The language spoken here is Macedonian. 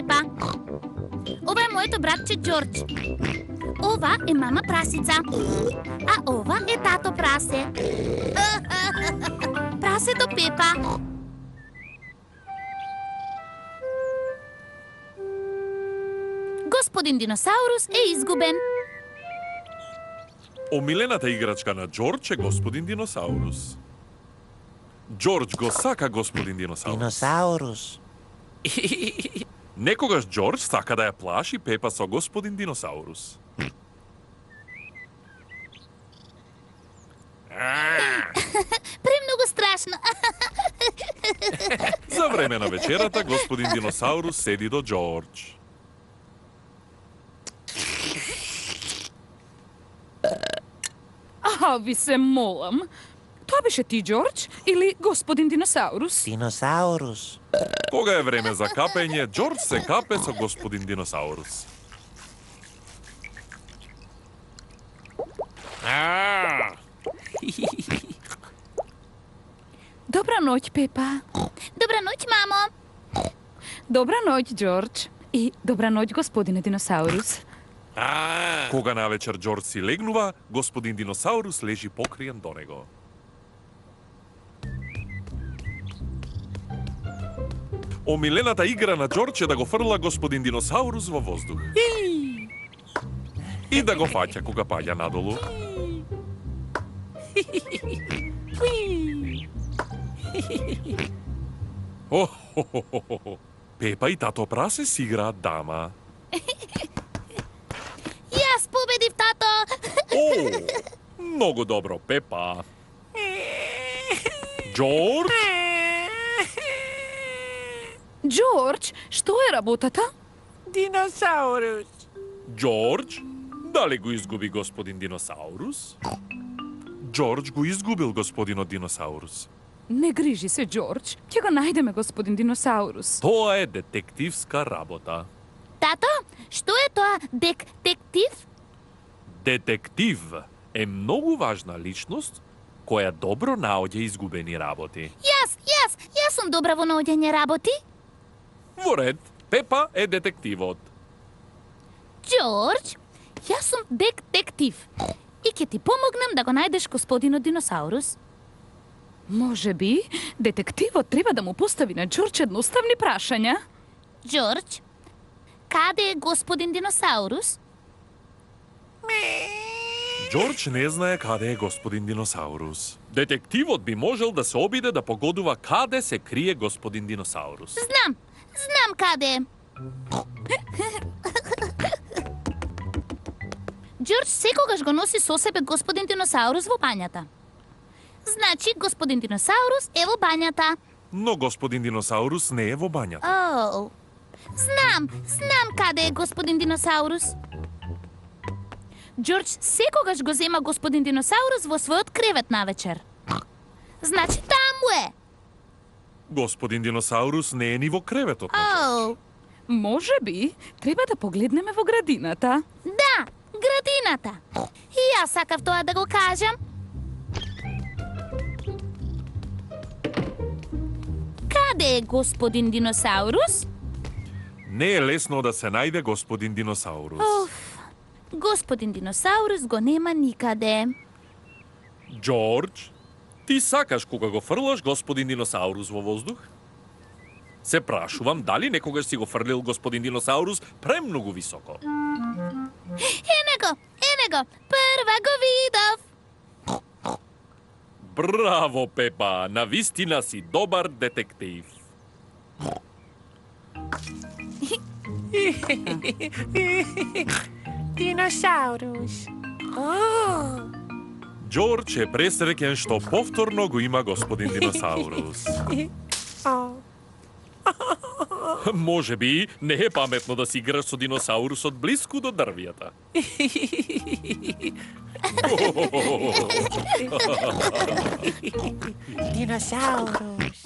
Пепа. Ова е моето братче Џорџ. Ова е мама прасица. А ова е тато прасе. Прасето Пепа. Господин Диносаурус е изгубен. Омилената играчка на Џорџ е господин Диносаурус. Џорџ го сака господин Диносаурус. Диносаурус. Некогаш Џорџ сака да ја плаши Пепа со господин Диносаурус. Премногу страшно. За време на вечерата господин Диносаурус седи до Џорџ. Ви се молам. Тоа беше ти, Џорџ, или господин Диносаурус? Диносаурус. Кога е време за капење, Џорџ се капе со господин Диносаурус. Добра ноќ, Пепа. Добра ноќ, мамо. Добра ноќ, Џорџ. И добра ноќ, господине Диносаурус. Кога навечер Џорџ си легнува, господин Диносаурус лежи покриен до него. Омилената игра на Џорџ е да го фрла господин Диносаурус во воздух. И да го фаќа кога паѓа надолу. Пепа и тато прасе си играат дама. Јас победив, тато. Многу добро, Пепа. Џорџ? Џорџ, што е работата? Диносаурус. Џорџ? Дали го изгуби господин Диносаурус? Џорџ го изгубил господинот Диносаурус. Не грижи се, Џорџ. Ќе го најдеме господин Диносаурус. Тоа е детективска работа. Тато, што е тоа детектив? Детектив е многу важна личност која добро наоѓа изгубени работи. Јас сум добра во наоѓање работи. Во ред, Пепа е детективот. Џорџ, јас сум детектив. И ќе ти помогнам да го најдеш господинот Диносаурус. Може би, детективот треба да му постави на Џорџ едноставни прашања. Џорџ, каде е господин Диносаурус? Џорџ не знае каде е господин Диносаурус. Детективот би можел да се обиде да погодува каде се крие господин Диносаурус. Знам каде е. Џорџ секогаш го носи со себе господин Диносаурус во бањата. Значи, господин Диносаурус е во бањата. Но господин Диносаурус не е во бањата. Знам каде е господин Диносаурус. Џорџ секогаш го зема господин Диносаурус во својот кревет навечер. Значи, таму е. Господин Диносаурус не е ни во креветот. Може би, треба да погледнеме во градината. Да, градината. И јас сакав тоа да го кажам. Каде е господин Диносаурус? Не е лесно да се најде господин Диносаурус. Господин Диносаурус го нема никаде. Џорџ, ти сакаш кога го фрлаш господин Диносаурус во воздух? Се прашувам дали некогаш си го фрлил господин Диносаурус премногу високо. Ene go, прва го видов. Браво, Пепа, навистина си добар детектив. Диносаурус. Џорџ е пресреќен што повторно го има господин Диносаурус. Може би не е паметно да си играш со диносаурусот блиску до дрвијата. Диносаурус.